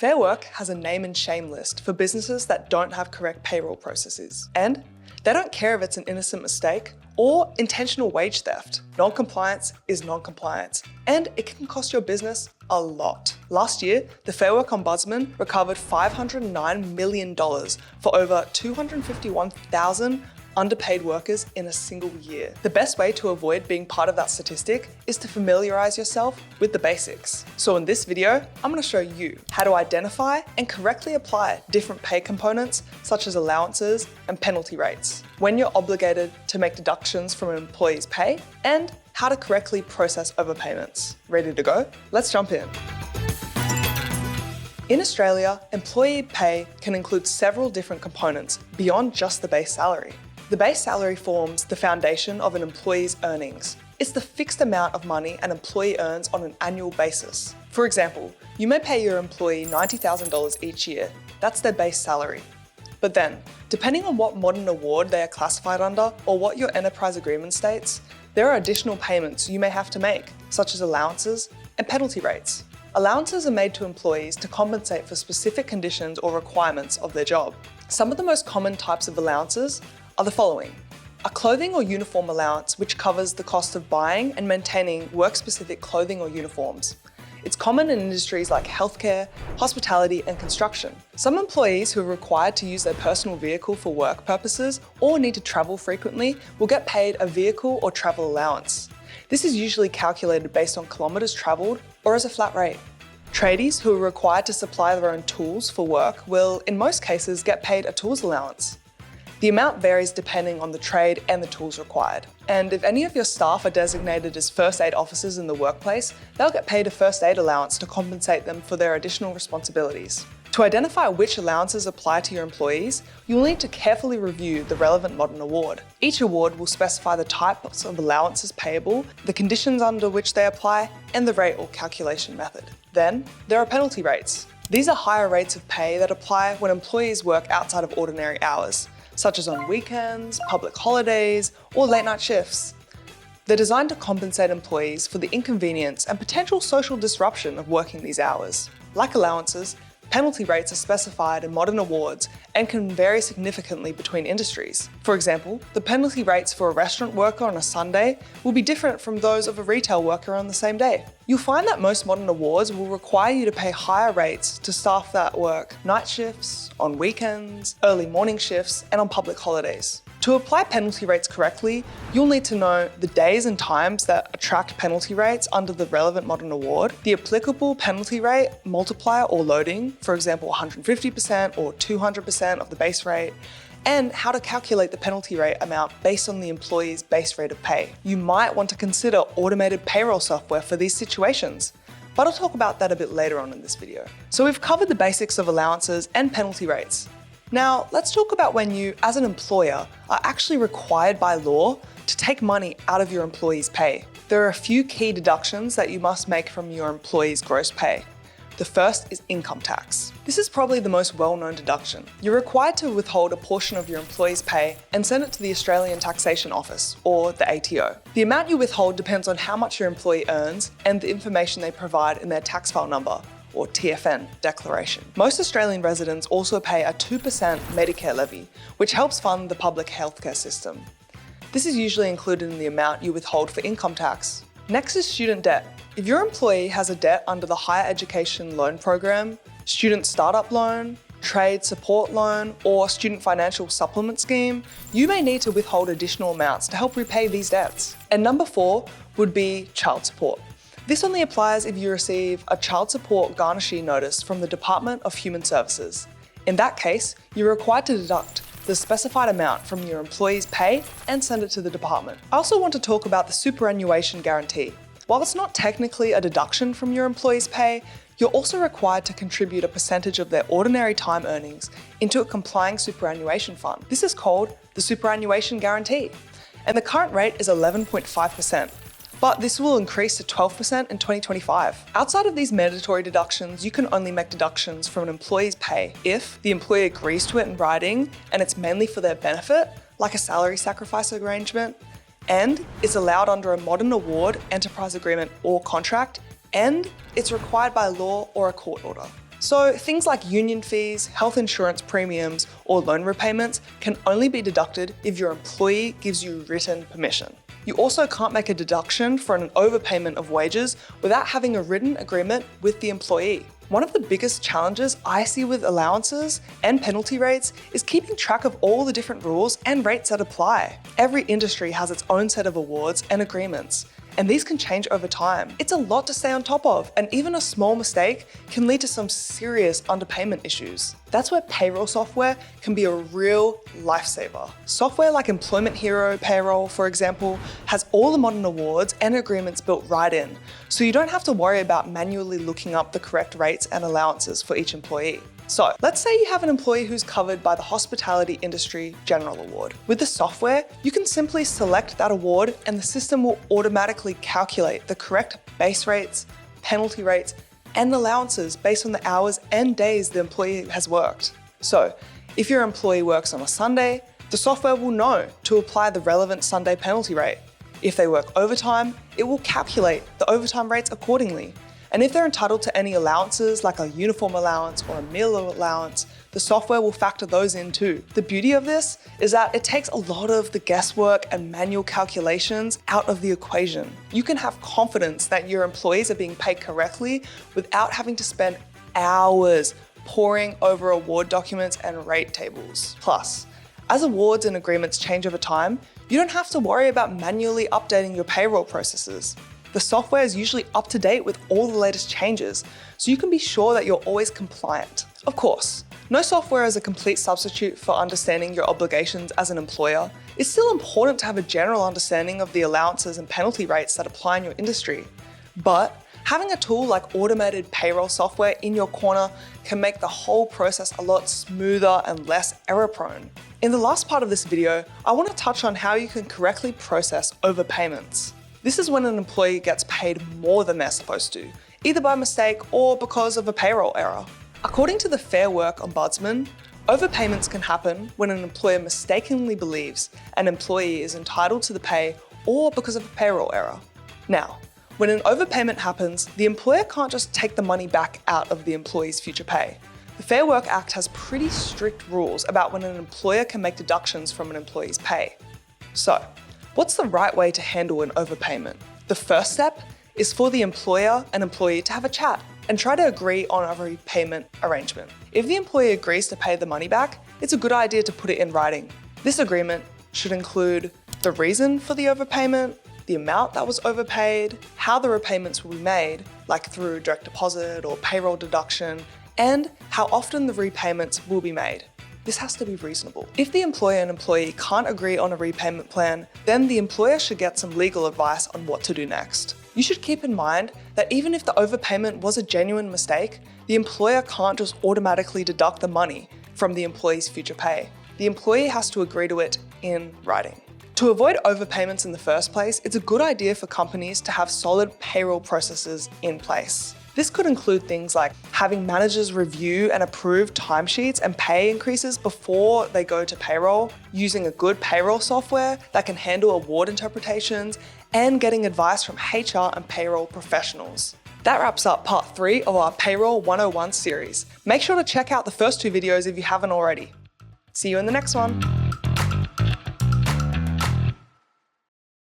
Fair Work has a name and shame list for businesses that don't have correct payroll processes. And they don't care if it's an innocent mistake or intentional wage theft. Non-compliance is non-compliance, and it can cost your business a lot. Last year, the Fair Work Ombudsman recovered $509 million for over 251,000 underpaid workers in a single year. The best way to avoid being part of that statistic is to familiarize yourself with the basics. So in this video, I'm going to show you how to identify and correctly apply different pay components such as allowances and penalty rates, when you're obligated to make deductions from an employee's pay, and how to correctly process overpayments. Ready to go? Let's jump in. In Australia, employee pay can include several different components beyond just the base salary. The base salary forms the foundation of an employee's earnings. It's the fixed amount of money an employee earns on an annual basis. For example, you may pay your employee $90,000 each year. That's their base salary. But then, depending on what modern award they are classified under or what your enterprise agreement states, there are additional payments you may have to make, such as allowances and penalty rates. Allowances are made to employees to compensate for specific conditions or requirements of their job. Some of the most common types of allowances are the following: a clothing or uniform allowance, which covers the cost of buying and maintaining work-specific clothing or uniforms. It's common in industries like healthcare, hospitality, and construction. Some employees who are required to use their personal vehicle for work purposes or need to travel frequently will get paid a vehicle or travel allowance. This is usually calculated based on kilometres travelled or as a flat rate. Tradies who are required to supply their own tools for work will, in most cases, get paid a tools allowance. The amount varies depending on the trade and the tools required. And if any of your staff are designated as first aid officers in the workplace, they'll get paid a first aid allowance to compensate them for their additional responsibilities. To identify which allowances apply to your employees, you'll need to carefully review the relevant modern award. Each award will specify the types of allowances payable, the conditions under which they apply, and the rate or calculation method. Then, there are penalty rates. These are higher rates of pay that apply when employees work outside of ordinary hours, such as on weekends, public holidays, or late-night shifts. They're designed to compensate employees for the inconvenience and potential social disruption of working these hours. Like allowances, penalty rates are specified in modern awards and can vary significantly between industries. For example, the penalty rates for a restaurant worker on a Sunday will be different from those of a retail worker on the same day. You'll find that most modern awards will require you to pay higher rates to staff that work night shifts, on weekends, early morning shifts, and on public holidays. To apply penalty rates correctly, you'll need to know the days and times that attract penalty rates under the relevant modern award, the applicable penalty rate, multiplier or loading, for example 150% or 200% of the base rate, and how to calculate the penalty rate amount based on the employee's base rate of pay. You might want to consider automated payroll software for these situations, but I'll talk about that a bit later on in this video. So we've covered the basics of allowances and penalty rates. Now, let's talk about when you, as an employer, are actually required by law to take money out of your employee's pay. There are a few key deductions that you must make from your employee's gross pay. The first is income tax. This is probably the most well-known deduction. You're required to withhold a portion of your employee's pay and send it to the Australian Taxation Office, or the ATO. The amount you withhold depends on how much your employee earns and the information they provide in their tax file number, or TFN declaration. Most Australian residents also pay a 2% Medicare levy, which helps fund the public healthcare system. This is usually included in the amount you withhold for income tax. Next is student debt. If your employee has a debt under the Higher Education Loan Program, Student Startup Loan, Trade Support Loan, or Student Financial Supplement Scheme, you may need to withhold additional amounts to help repay these debts. And number 4 would be child support. This only applies if you receive a child support garnishee notice from the Department of Human Services. In that case, you're required to deduct the specified amount from your employee's pay and send it to the department. I also want to talk about the superannuation guarantee. While it's not technically a deduction from your employee's pay, you're also required to contribute a percentage of their ordinary time earnings into a complying superannuation fund. This is called the superannuation guarantee, and the current rate is 11.5%. But this will increase to 12% in 2025. Outside of these mandatory deductions, you can only make deductions from an employee's pay if the employee agrees to it in writing and it's mainly for their benefit, like a salary sacrifice arrangement, and it's allowed under a modern award, enterprise agreement, or contract, and it's required by law or a court order. So things like union fees, health insurance premiums, or loan repayments can only be deducted if your employee gives you written permission. You also can't make a deduction for an overpayment of wages without having a written agreement with the employee. One of the biggest challenges I see with allowances and penalty rates is keeping track of all the different rules and rates that apply. Every industry has its own set of awards and agreements, and these can change over time. It's a lot to stay on top of, and even a small mistake can lead to some serious underpayment issues. That's where payroll software can be a real lifesaver. Software like Employment Hero Payroll, for example, has all the modern awards and agreements built right in, so you don't have to worry about manually looking up the correct rates and allowances for each employee. So let's say you have an employee who's covered by the Hospitality Industry General Award. With the software, you can simply select that award and the system will automatically calculate the correct base rates, penalty rates, and allowances based on the hours and days the employee has worked. So if your employee works on a Sunday, the software will know to apply the relevant Sunday penalty rate. If they work overtime, it will calculate the overtime rates accordingly. And if they're entitled to any allowances like a uniform allowance or a meal allowance, the software will factor those in too. The beauty of this is that it takes a lot of the guesswork and manual calculations out of the equation. You can have confidence that your employees are being paid correctly without having to spend hours poring over award documents and rate tables. Plus, as awards and agreements change over time, you don't have to worry about manually updating your payroll processes. The software is usually up to date with all the latest changes, so you can be sure that you're always compliant. Of course, no software is a complete substitute for understanding your obligations as an employer. It's still important to have a general understanding of the allowances and penalty rates that apply in your industry. But having a tool like automated payroll software in your corner can make the whole process a lot smoother and less error-prone. In the last part of this video, I want to touch on how you can correctly process overpayments. This is when an employee gets paid more than they're supposed to, either by mistake or because of a payroll error. According to the Fair Work Ombudsman, overpayments can happen when an employer mistakenly believes an employee is entitled to the pay or because of a payroll error. Now, when an overpayment happens, the employer can't just take the money back out of the employee's future pay. The Fair Work Act has pretty strict rules about when an employer can make deductions from an employee's pay. So, what's the right way to handle an overpayment? The first step is for the employer and employee to have a chat and try to agree on a repayment arrangement. If the employee agrees to pay the money back, it's a good idea to put it in writing. This agreement should include the reason for the overpayment, the amount that was overpaid, how the repayments will be made, like through direct deposit or payroll deduction, and how often the repayments will be made. This has to be reasonable. If the employer and employee can't agree on a repayment plan, then the employer should get some legal advice on what to do next. You should keep in mind that even if the overpayment was a genuine mistake, the employer can't just automatically deduct the money from the employee's future pay. The employee has to agree to it in writing. To avoid overpayments in the first place, it's a good idea for companies to have solid payroll processes in place. This could include things like having managers review and approve timesheets and pay increases before they go to payroll, using a good payroll software that can handle award interpretations, and getting advice from HR and payroll professionals. That wraps up part 3 of our Payroll 101 series. Make sure to check out the first 2 videos if you haven't already. See you in the next one.